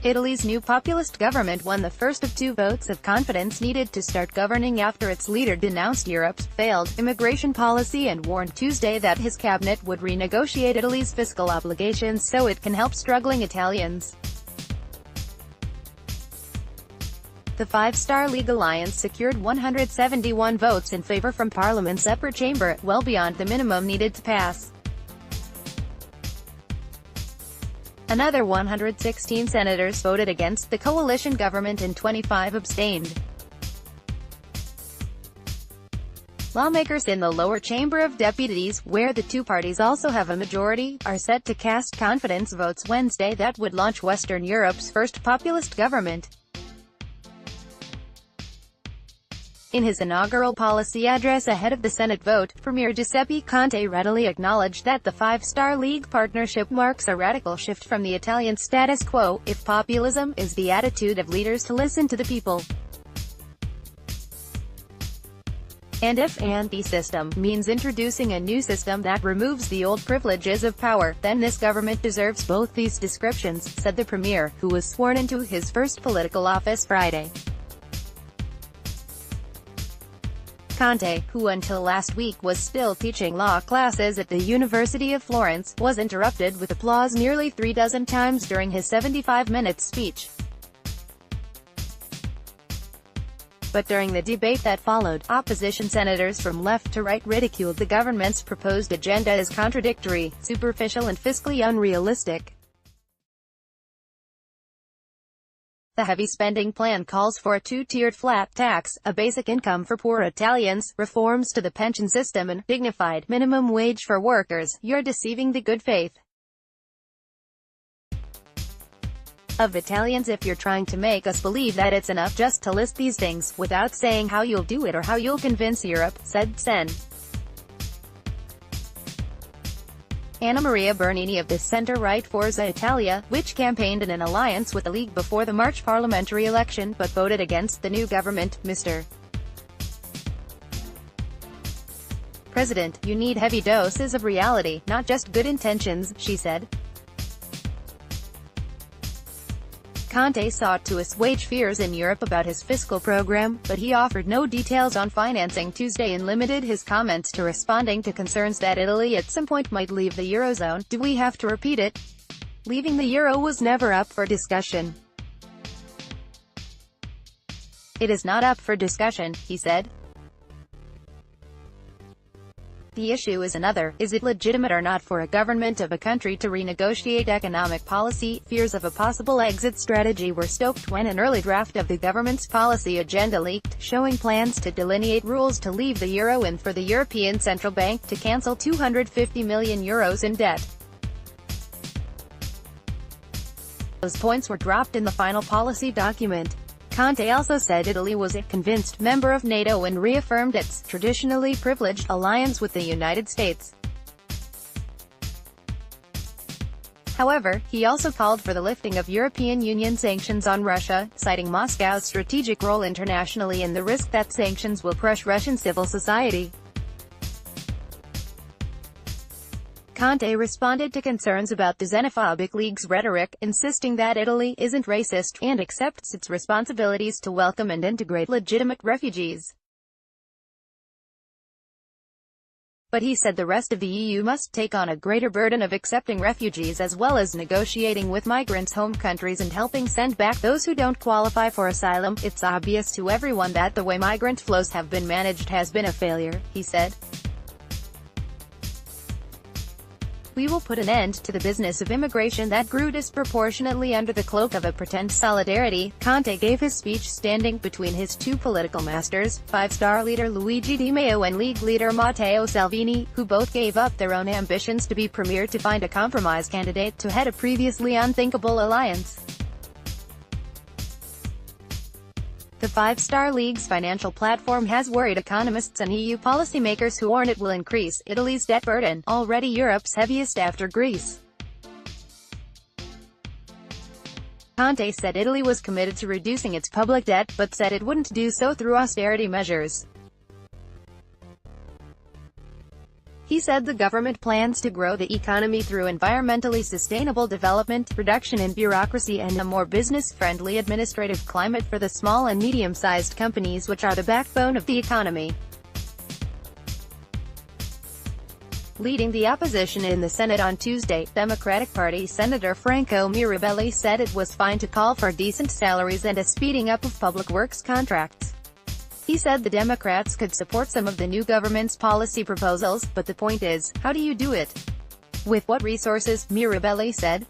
Italy's new populist government won the first of two votes of confidence needed to start governing after its leader denounced Europe's failed immigration policy and warned Tuesday that his cabinet would renegotiate Italy's fiscal obligations so it can help struggling Italians. The Five-Star League alliance secured 171 votes in favor from Parliament's upper chamber, well beyond the minimum needed to pass. Another 116 senators voted against the coalition government and 25 abstained. Lawmakers in the lower chamber of deputies, where the two parties also have a majority, are set to cast confidence votes Wednesday that would launch Western Europe's first populist government. In his inaugural policy address ahead of the Senate vote, Premier Giuseppe Conte readily acknowledged that the Five-Star League partnership marks a radical shift from the Italian status quo, if populism is the attitude of leaders to listen to the people. And if the system means introducing a new system that removes the old privileges of power, then this government deserves both these descriptions, said the premier, who was sworn into his first political office Friday. Conte, who until last week was still teaching law classes at the University of Florence, was interrupted with applause nearly 36 times during his 75-minute speech. But during the debate that followed, opposition senators from left to right ridiculed the government's proposed agenda as contradictory, superficial and fiscally unrealistic. The heavy spending plan calls for a two-tiered flat tax, a basic income for poor Italians, reforms to the pension system and dignified minimum wage for workers. You're deceiving the good faith of Italians if you're trying to make us believe that it's enough just to list these things, without saying how you'll do it or how you'll convince Europe, said Sen. Anna Maria Bernini of the centre-right Forza Italia, which campaigned in an alliance with the League before the March parliamentary election but voted against the new government, Mr. President, you need heavy doses of reality, not just good intentions, she said. Conte sought to assuage fears in Europe about his fiscal program, but he offered no details on financing Tuesday and limited his comments to responding to concerns that Italy at some point might leave the Eurozone. Do we have to repeat it? Leaving the Euro was never up for discussion. It is not up for discussion, he said. The issue is another. Is it legitimate or not for a government of a country to renegotiate economic policy? Fears of a possible exit strategy were stoked when an early draft of the government's policy agenda leaked, showing plans to delineate rules to leave the euro and for the European Central Bank to cancel €250 million in debt. Those points were dropped in the final policy document. Conte also said Italy was a convinced member of NATO and reaffirmed its traditionally privileged alliance with the United States. However, he also called for the lifting of European Union sanctions on Russia, citing Moscow's strategic role internationally and the risk that sanctions will crush Russian civil society. Conte responded to concerns about the xenophobic League's rhetoric, insisting that Italy isn't racist, and accepts its responsibilities to welcome and integrate legitimate refugees. But he said the rest of the EU must take on a greater burden of accepting refugees as well as negotiating with migrants' home countries and helping send back those who don't qualify for asylum. It's obvious to everyone that the way migrant flows have been managed has been a failure, he said. We will put an end to the business of immigration that grew disproportionately under the cloak of a pretend solidarity. Conte gave his speech standing between his two political masters, Five-Star leader Luigi Di Maio and League leader Matteo Salvini, who both gave up their own ambitions to be premier to find a compromise candidate to head a previously unthinkable alliance. The Five-Star League's financial platform has worried economists and EU policymakers who warn it will increase Italy's debt burden, already Europe's heaviest after Greece. Conte said Italy was committed to reducing its public debt, but said it wouldn't do so through austerity measures. He said the government plans to grow the economy through environmentally sustainable development, reduction in bureaucracy and a more business-friendly administrative climate for the small and medium-sized companies which are the backbone of the economy. Leading the opposition in the Senate on Tuesday, Democratic Party Senator Franco Mirabelli said it was fine to call for decent salaries and a speeding up of public works contracts. He said the Democrats could support some of the new government's policy proposals, but the point is, how do you do it? With what resources, Mirabelli said.